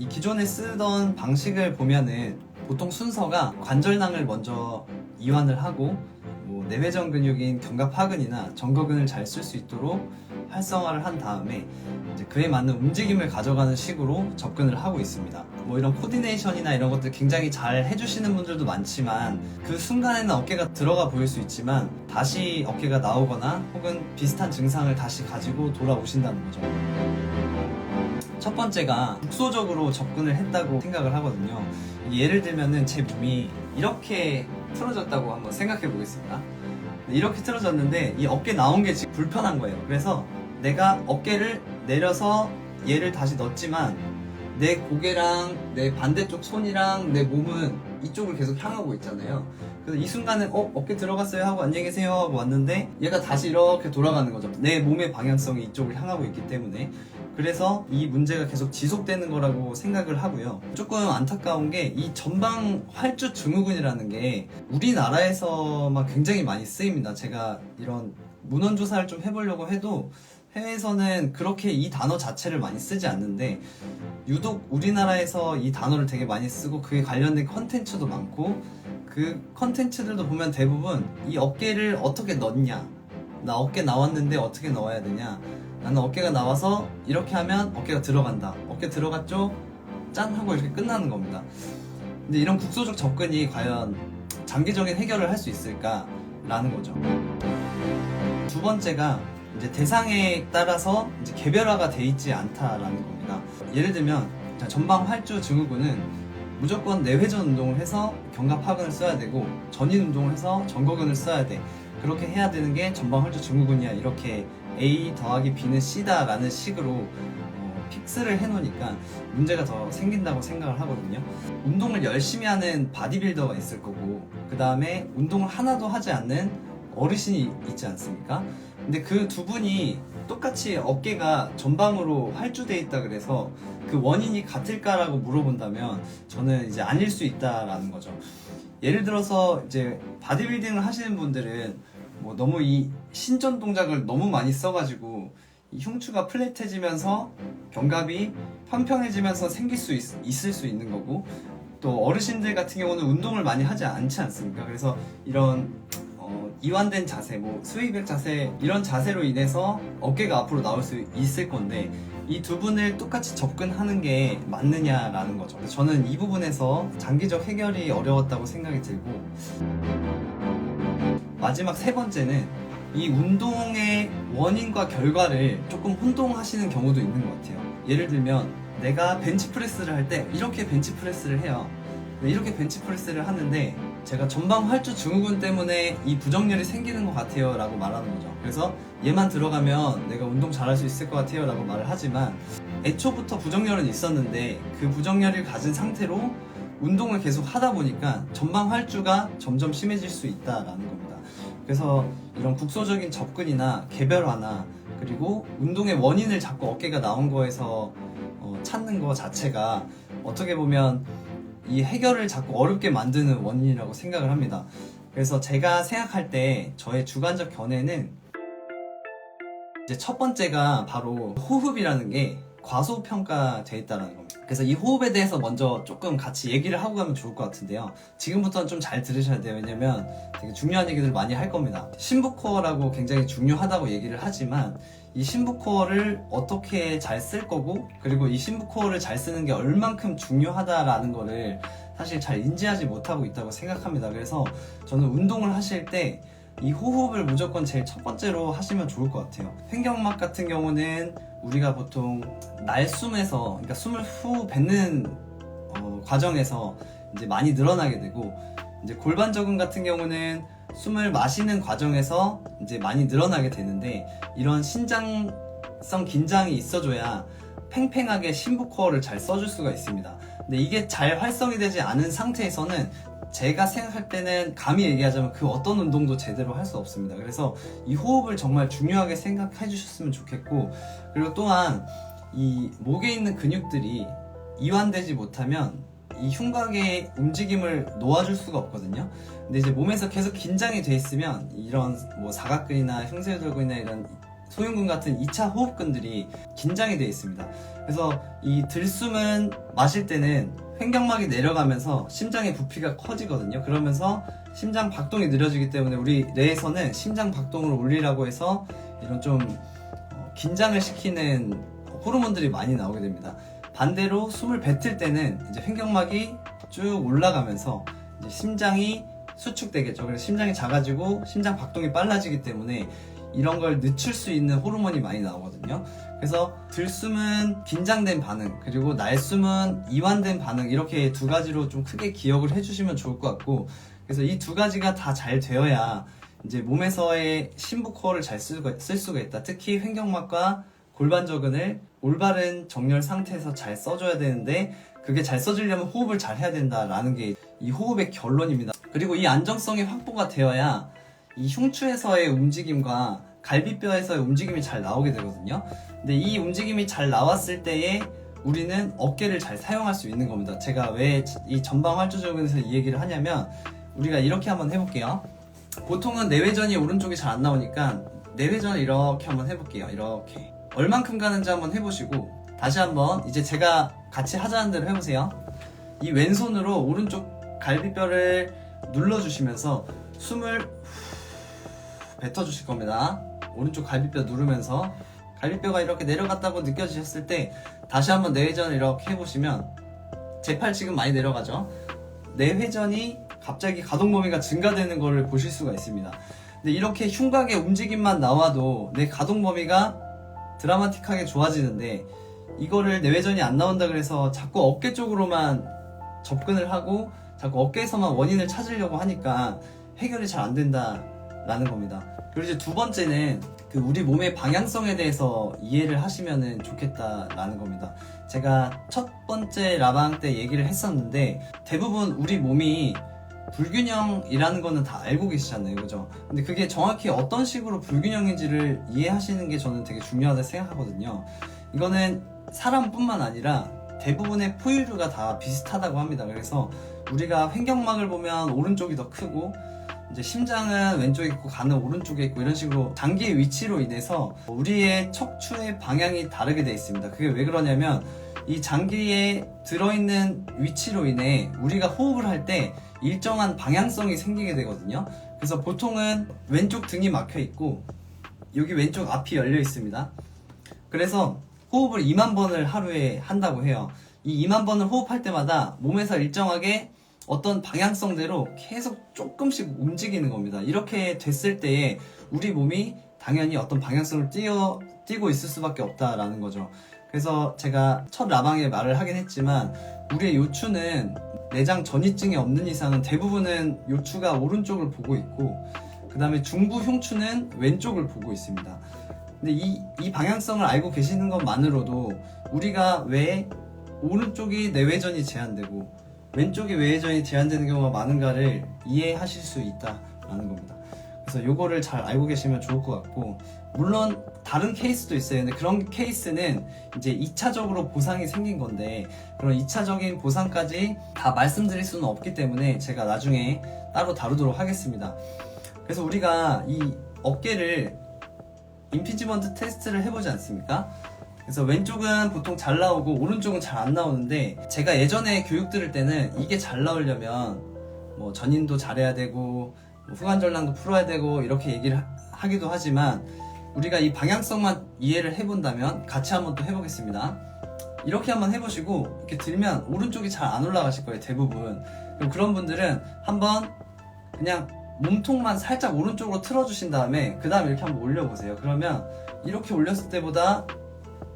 이 기존에 쓰던 방식을 보면은 보통 순서가 관절낭을 먼저 이완을 하고 뭐 내회전 근육인 견갑하근이나 정거근을 잘 쓸 수 있도록 활성화를 한 다음에 이제 그에 맞는 움직임을 가져가는 식으로 접근을 하고 있습니다. 뭐 이런 코디네이션이나 이런 것들 굉장히 잘 해주시는 분들도 많지만 그 순간에는 어깨가 들어가 보일 수 있지만 다시 어깨가 나오거나 혹은 비슷한 증상을 다시 가지고 돌아오신다는 거죠. 첫 번째가 국소적으로 접근을 했다고 생각을 하거든요. 예를 들면은 제 몸이 이렇게 틀어졌다고 한번 생각해 보겠습니다. 이렇게 틀어졌는데 이 어깨 나온 게 지금 불편한 거예요. 그래서 내가 어깨를 내려서 얘를 다시 넣었지만 내 고개랑 내 반대쪽 손이랑 내 몸은 이쪽을 계속 향하고 있잖아요. 그래서 이 순간에 어깨 들어갔어요 하고 안녕히 계세요 하고 왔는데 얘가 다시 이렇게 돌아가는 거죠. 내 몸의 방향성이 이쪽을 향하고 있기 때문에. 그래서 이 문제가 계속 지속되는 거라고 생각을 하고요. 조금 안타까운 게 이 전방 활주 증후군이라는 게 우리나라에서만 굉장히 많이 쓰입니다. 제가 이런 문헌 조사를 좀 해보려고 해도 해외에서는 그렇게 이 단어 자체를 많이 쓰지 않는데 유독 우리나라에서 이 단어를 되게 많이 쓰고 그에 관련된 컨텐츠도 많고 그 컨텐츠들도 보면 대부분 이 어깨를 어떻게 넣냐, 나 어깨 나왔는데 어떻게 넣어야 되냐, 나는 어깨가 나와서 이렇게 하면 어깨가 들어간다, 어깨 들어갔죠? 짠! 하고 이렇게 끝나는 겁니다. 근데 이런 국소적 접근이 과연 장기적인 해결을 할 수 있을까 라는 거죠. 두 번째가 이제 대상에 따라서 이제 개별화가 돼 있지 않다라는 겁니다. 예를 들면 전방 활주 증후군은 무조건 내회전 운동을 해서 견갑하근을 써야 되고 전인 운동을 해서 정거근을 써야 돼, 그렇게 해야 되는 게 전방 활주 증후군이야, 이렇게 A 더하기 B는 C다 라는 식으로 픽스를 해놓으니까 문제가 더 생긴다고 생각을 하거든요. 운동을 열심히 하는 바디빌더가 있을 거고 그 다음에 운동을 하나도 하지 않는 어르신이 있지 않습니까? 근데 그 두 분이 똑같이 어깨가 전방으로 활주돼 있다 그래서 그 원인이 같을까라고 물어본다면 저는 이제 아닐 수 있다라는 거죠. 예를 들어서 이제 바디빌딩을 하시는 분들은 뭐 너무 이 신전 동작을 너무 많이 써가지고 이 흉추가 플랫해지면서 견갑이 평평해지면서 생길 수 있을 수 있는 거고, 또 어르신들 같은 경우는 운동을 많이 하지 않지 않습니까? 그래서 이런 이완된 자세, 뭐 스웨이백 자세, 이런 자세로 인해서 어깨가 앞으로 나올 수 있을 건데 이 두 분을 똑같이 접근하는 게 맞느냐라는 거죠. 저는 이 부분에서 장기적 해결이 어려웠다고 생각이 들고, 마지막 세 번째는 이 운동의 원인과 결과를 조금 혼동하시는 경우도 있는 것 같아요. 예를 들면 내가 벤치프레스를 할 때 이렇게 벤치프레스를 해요. 이렇게 벤치프레스를 하는데 제가 전방 활주 증후군 때문에 이 부정렬이 생기는 것 같아요 라고 말하는 거죠. 그래서 얘만 들어가면 내가 운동 잘할 수 있을 것 같아요 라고 말을 하지만 애초부터 부정렬은 있었는데 그 부정렬을 가진 상태로 운동을 계속 하다 보니까 전방 활주가 점점 심해질 수 있다라는 겁니다. 그래서 이런 국소적인 접근이나 개별화나 그리고 운동의 원인을 자꾸 어깨가 나온 거에서 찾는 거 자체가 어떻게 보면 이 해결을 자꾸 어렵게 만드는 원인이라고 생각을 합니다. 그래서 제가 생각할 때 저의 주관적 견해는 이제 첫 번째가 바로 호흡이라는 게 과소평가되어 있다는 겁니다. 그래서 이 호흡에 대해서 먼저 조금 같이 얘기를 하고 가면 좋을 것 같은데요. 지금부터는 좀 잘 들으셔야 돼요. 왜냐면 되게 중요한 얘기들 많이 할 겁니다. 심부코어라고 굉장히 중요하다고 얘기를 하지만 이 심부코어를 어떻게 잘 쓸 거고, 그리고 이 심부코어를 잘 쓰는 게 얼만큼 중요하다라는 거를 사실 잘 인지하지 못하고 있다고 생각합니다. 그래서 저는 운동을 하실 때 이 호흡을 무조건 제일 첫 번째로 하시면 좋을 것 같아요. 횡격막 같은 경우는 우리가 보통 날숨에서, 그러니까 숨을 후 뱉는 과정에서 이제 많이 늘어나게 되고, 이제 골반저근 같은 경우는 숨을 마시는 과정에서 이제 많이 늘어나게 되는데, 이런 신장성 긴장이 있어줘야 팽팽하게 심부코어를 잘 써줄 수가 있습니다. 근데 이게 잘 활성이 되지 않은 상태에서는 제가 생각할 때는 감히 얘기하자면 그 어떤 운동도 제대로 할 수 없습니다. 그래서 이 호흡을 정말 중요하게 생각해 주셨으면 좋겠고, 그리고 또한 이 목에 있는 근육들이 이완되지 못하면 이 흉곽의 움직임을 놓아줄 수가 없거든요. 근데 이제 몸에서 계속 긴장이 돼 있으면 이런 뭐 사각근이나 흉쇄혈근이나 이런 소흉근 같은 2차 호흡근들이 긴장이 되어 있습니다. 그래서 이 들숨은 마실 때는 횡격막이 내려가면서 심장의 부피가 커지거든요. 그러면서 심장 박동이 느려지기 때문에 우리 뇌에서는 심장 박동을 올리라고 해서 이런 좀 긴장을 시키는 호르몬들이 많이 나오게 됩니다. 반대로 숨을 뱉을 때는 이제 횡격막이 쭉 올라가면서 이제 심장이 수축되겠죠. 그래서 심장이 작아지고 심장 박동이 빨라지기 때문에 이런 걸 늦출 수 있는 호르몬이 많이 나오거든요. 그래서 들숨은 긴장된 반응, 그리고 날숨은 이완된 반응, 이렇게 두 가지로 좀 크게 기억을 해주시면 좋을 것 같고, 그래서 이 두 가지가 다 잘 되어야 이제 몸에서의 심부코어를 잘 쓸 수가 있다. 특히 횡격막과 골반저근을 올바른 정렬 상태에서 잘 써줘야 되는데, 그게 잘 써주려면 호흡을 잘 해야 된다라는 게 이 호흡의 결론입니다. 그리고 이 안정성이 확보가 되어야 이 흉추에서의 움직임과 갈비뼈에서의 움직임이 잘 나오게 되거든요. 근데 이 움직임이 잘 나왔을 때에 우리는 어깨를 잘 사용할 수 있는 겁니다. 제가 왜 이 전방활주저근에서 이 얘기를 하냐면, 우리가 이렇게 한번 해볼게요. 보통은 내외전이 오른쪽이 잘 안 나오니까 내외전을 이렇게 한번 해볼게요. 이렇게 얼만큼 가는지 한번 해보시고, 다시 한번 이제 제가 같이 하자는 대로 해보세요. 이 왼손으로 오른쪽 갈비뼈를 눌러주시면서 숨을 뱉어주실 겁니다. 오른쪽 갈비뼈 누르면서 갈비뼈가 이렇게 내려갔다고 느껴지셨을 때 다시 한번 내회전을 이렇게 해보시면, 제 팔 지금 많이 내려가죠? 내회전이 갑자기 가동 범위가 증가되는 것을 보실 수가 있습니다. 근데 이렇게 흉곽의 움직임만 나와도 내 가동 범위가 드라마틱하게 좋아지는데, 이거를 내회전이 안 나온다 그래서 자꾸 어깨 쪽으로만 접근을 하고 자꾸 어깨에서만 원인을 찾으려고 하니까 해결이 잘 안 된다라는 겁니다. 그리고 이제 두 번째는 그 우리 몸의 방향성에 대해서 이해를 하시면 좋겠다라는 겁니다. 제가 첫 번째 라방 때 얘기를 했었는데, 대부분 우리 몸이 불균형이라는 거는 다 알고 계시잖아요, 그죠? 근데 그게 정확히 어떤 식으로 불균형인지를 이해하시는 게 저는 되게 중요하다 생각하거든요. 이거는 사람뿐만 아니라 대부분의 포유류가 다 비슷하다고 합니다. 그래서 우리가 횡격막을 보면 오른쪽이 더 크고, 이제 심장은 왼쪽에 있고 간은 오른쪽에 있고, 이런 식으로 장기의 위치로 인해서 우리의 척추의 방향이 다르게 되어 있습니다. 그게 왜 그러냐면, 이 장기에 들어있는 위치로 인해 우리가 호흡을 할 때 일정한 방향성이 생기게 되거든요. 그래서 보통은 왼쪽 등이 막혀 있고 여기 왼쪽 앞이 열려 있습니다. 그래서 호흡을 2만 번을 하루에 한다고 해요. 이 2만 번을 호흡할 때마다 몸에서 일정하게 어떤 방향성대로 계속 조금씩 움직이는 겁니다. 이렇게 됐을 때에 우리 몸이 당연히 어떤 방향성을 띄고 있을 수밖에 없다라는 거죠. 그래서 제가 첫 라방에 말을 하긴 했지만, 우리의 요추는 내장 전이증이 없는 이상은 대부분은 요추가 오른쪽을 보고 있고, 그 다음에 중부 흉추는 왼쪽을 보고 있습니다. 근데 이 방향성을 알고 계시는 것만으로도 우리가 왜 오른쪽이 내외전이 제한되고 왼쪽이 외회전이 제한되는 경우가 많은가를 이해하실 수 있다라는 겁니다. 그래서 요거를 잘 알고 계시면 좋을 것 같고, 물론 다른 케이스도 있어요. 근데 그런 케이스는 이제 2차적으로 보상이 생긴 건데, 그런 2차적인 보상까지 다 말씀드릴 수는 없기 때문에 제가 나중에 따로 다루도록 하겠습니다. 그래서 우리가 이 어깨를 임피지먼트 테스트를 해보지 않습니까? 그래서 왼쪽은 보통 잘 나오고 오른쪽은 잘 안 나오는데, 제가 예전에 교육 들을 때는 이게 잘 나오려면 뭐 전인도 잘해야 되고 후관절낭도 풀어야 되고 이렇게 얘기를 하기도 하지만, 우리가 이 방향성만 이해를 해본다면 같이 한번 또 해보겠습니다. 이렇게 한번 해보시고 이렇게 들면 오른쪽이 잘 안 올라가실 거예요, 대부분. 그럼 그런 분들은 한번 그냥 몸통만 살짝 오른쪽으로 틀어주신 다음에 그 다음에 이렇게 한번 올려보세요. 그러면 이렇게 올렸을 때보다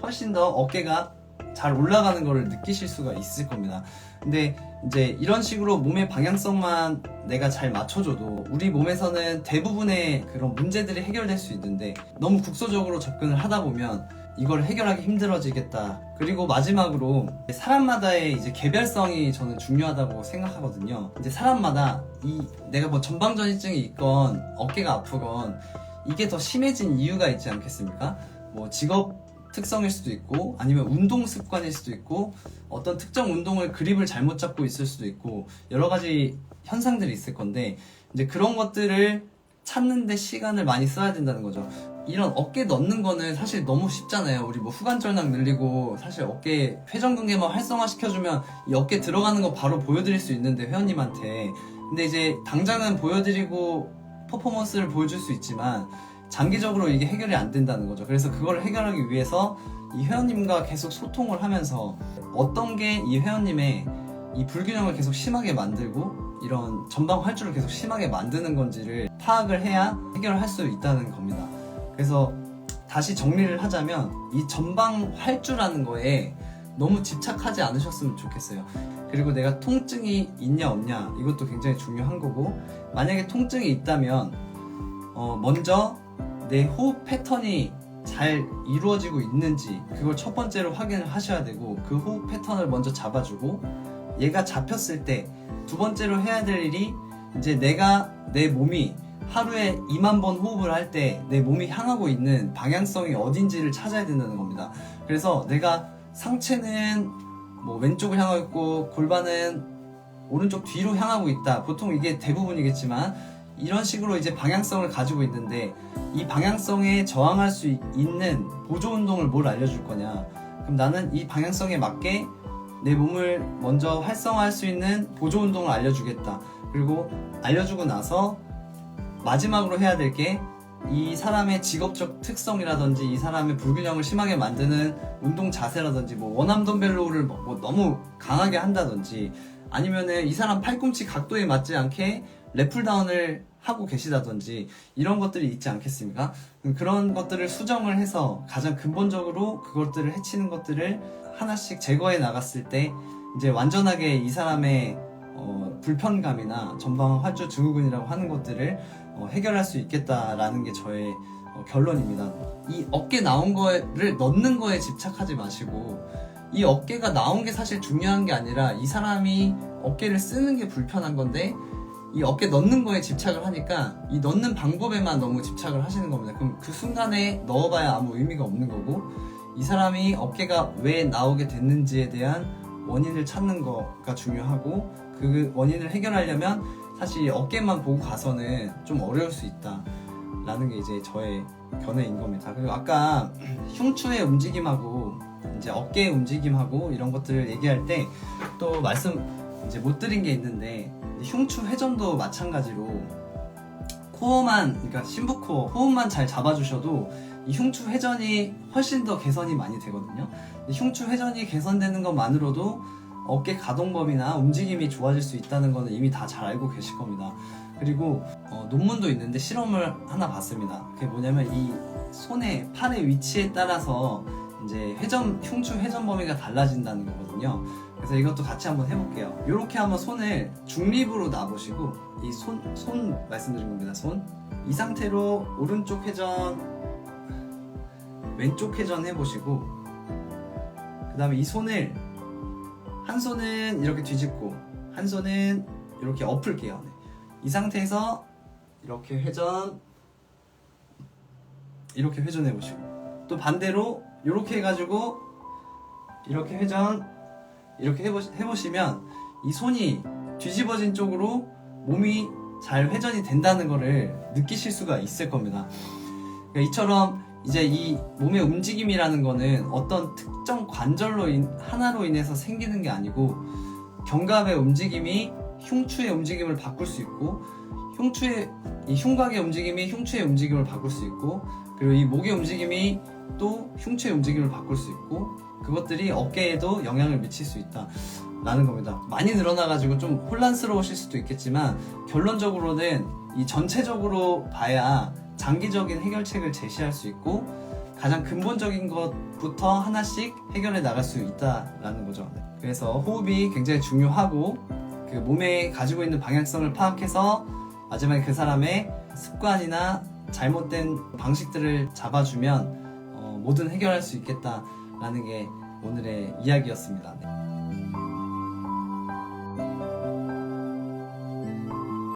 훨씬 더 어깨가 잘 올라가는 거를 느끼실 수가 있을 겁니다. 근데 이제 이런 식으로 몸의 방향성만 내가 잘 맞춰줘도 우리 몸에서는 대부분의 그런 문제들이 해결될 수 있는데, 너무 국소적으로 접근을 하다 보면 이걸 해결하기 힘들어지겠다. 그리고 마지막으로 사람마다의 이제 개별성이 저는 중요하다고 생각하거든요. 이제 사람마다 내가 뭐 전방전이증이 있건 어깨가 아프건 이게 더 심해진 이유가 있지 않겠습니까? 뭐 직업 특성일 수도 있고, 아니면 운동 습관일 수도 있고, 어떤 특정 운동을 그립을 잘못 잡고 있을 수도 있고, 여러 가지 현상들이 있을 건데, 이제 그런 것들을 찾는데 시간을 많이 써야 된다는 거죠. 이런 어깨 넣는 거는 사실 너무 쉽잖아요. 우리 뭐 후관절낭 늘리고 사실 어깨 회전근개만 활성화시켜주면 이 어깨 들어가는 거 바로 보여드릴 수 있는데, 회원님한테. 근데 이제 당장은 보여드리고 퍼포먼스를 보여줄 수 있지만 장기적으로 이게 해결이 안 된다는 거죠. 그래서 그걸 해결하기 위해서 이 회원님과 계속 소통을 하면서 어떤 게 이 회원님의 이 불균형을 계속 심하게 만들고 이런 전방 활주를 계속 심하게 만드는 건지를 파악을 해야 해결을 할 수 있다는 겁니다. 그래서 다시 정리를 하자면 이 전방 활주라는 거에 너무 집착하지 않으셨으면 좋겠어요. 그리고 내가 통증이 있냐 없냐, 이것도 굉장히 중요한 거고, 만약에 통증이 있다면 먼저 내 호흡 패턴이 잘 이루어지고 있는지 그걸 첫 번째로 확인을 하셔야 되고, 그 호흡 패턴을 먼저 잡아주고, 얘가 잡혔을 때 두 번째로 해야 될 일이, 이제 내 몸이 하루에 2만 번 호흡을 할 때 내 몸이 향하고 있는 방향성이 어딘지를 찾아야 된다는 겁니다. 그래서 내가 상체는 뭐 왼쪽을 향하고 있고 골반은 오른쪽 뒤로 향하고 있다. 보통 이게 대부분이겠지만 이런 식으로 이제 방향성을 가지고 있는데, 이 방향성에 저항할 수 있는 보조 운동을 뭘 알려줄 거냐. 그럼 나는 이 방향성에 맞게 내 몸을 먼저 활성화할 수 있는 보조 운동을 알려주겠다. 그리고 알려주고 나서 마지막으로 해야 될 게, 이 사람의 직업적 특성이라든지 이 사람의 불균형을 심하게 만드는 운동 자세라든지, 뭐 원암 덤벨로우를 뭐 너무 강하게 한다든지, 아니면은 이 사람 팔꿈치 각도에 맞지 않게 랩풀다운을 하고 계시다든지, 이런 것들이 있지 않겠습니까? 그런 것들을 수정을 해서 가장 근본적으로 그것들을 해치는 것들을 하나씩 제거해 나갔을 때 이제 완전하게 이 사람의 불편감이나 전방 활주 증후군이라고 하는 것들을 해결할 수 있겠다라는 게 저의 결론입니다. 이 어깨 나온 거를 넣는 거에 집착하지 마시고, 이 어깨가 나온 게 사실 중요한 게 아니라 이 사람이 어깨를 쓰는 게 불편한 건데, 이 어깨 넣는 거에 집착을 하니까 이 넣는 방법에만 너무 집착을 하시는 겁니다. 그럼 그 순간에 넣어봐야 아무 의미가 없는 거고, 이 사람이 어깨가 왜 나오게 됐는지에 대한 원인을 찾는 거가 중요하고, 그 원인을 해결하려면 사실 어깨만 보고 가서는 좀 어려울 수 있다 라는 게 이제 저의 견해인 겁니다. 그리고 아까 흉추의 움직임하고 이제 어깨의 움직임하고 이런 것들을 얘기할 때 또 말씀 이제 못 드린 게 있는데, 흉추 회전도 마찬가지로 코어만, 그러니까 심부코어 호흡만 잘 잡아주셔도 이 흉추 회전이 훨씬 더 개선이 많이 되거든요. 흉추 회전이 개선되는 것만으로도 어깨 가동범위나 움직임이 좋아질 수 있다는 거는 이미 다 잘 알고 계실 겁니다. 그리고 논문도 있는데 실험을 하나 봤습니다. 그게 뭐냐면, 이 손의 팔의 위치에 따라서 이제 흉추 회전 범위가 달라진다는 거거든요. 그래서 이것도 같이 한번 해볼게요. 이렇게 한번 손을 중립으로 놔보시고, 이 손 말씀드린 겁니다. 이 상태로 오른쪽 회전, 왼쪽 회전 해보시고, 그 다음에 이 손을 한 손은 이렇게 뒤집고 한 손은 이렇게 엎을게요. 네. 이 상태에서 이렇게 회전해 보시고, 또 반대로 이렇게 해가지고 이렇게 회전, 이렇게 해보시면 이 손이 뒤집어진 쪽으로 몸이 잘 회전이 된다는 거를 느끼실 수가 있을 겁니다. 그러니까 이처럼 이제 이 몸의 움직임이라는 거는 어떤 특정 관절로 하나로 인해서 생기는 게 아니고, 견갑의 움직임이 흉추의 움직임을 바꿀 수 있고, 이 흉곽의 움직임이 흉추의 움직임을 바꿀 수 있고, 그리고 이 목의 움직임이 또 흉추의 움직임을 바꿀 수 있고, 그것들이 어깨에도 영향을 미칠 수 있다 라는 겁니다. 많이 늘어나가지고 좀 혼란스러우실 수도 있겠지만, 결론적으로는 이 전체적으로 봐야 장기적인 해결책을 제시할 수 있고, 가장 근본적인 것부터 하나씩 해결해 나갈 수 있다라는 거죠. 그래서 호흡이 굉장히 중요하고, 그 몸에 가지고 있는 방향성을 파악해서 마지막에 그 사람의 습관이나 잘못된 방식들을 잡아주면 뭐든 해결할 수 있겠다라는 게 오늘의 이야기였습니다.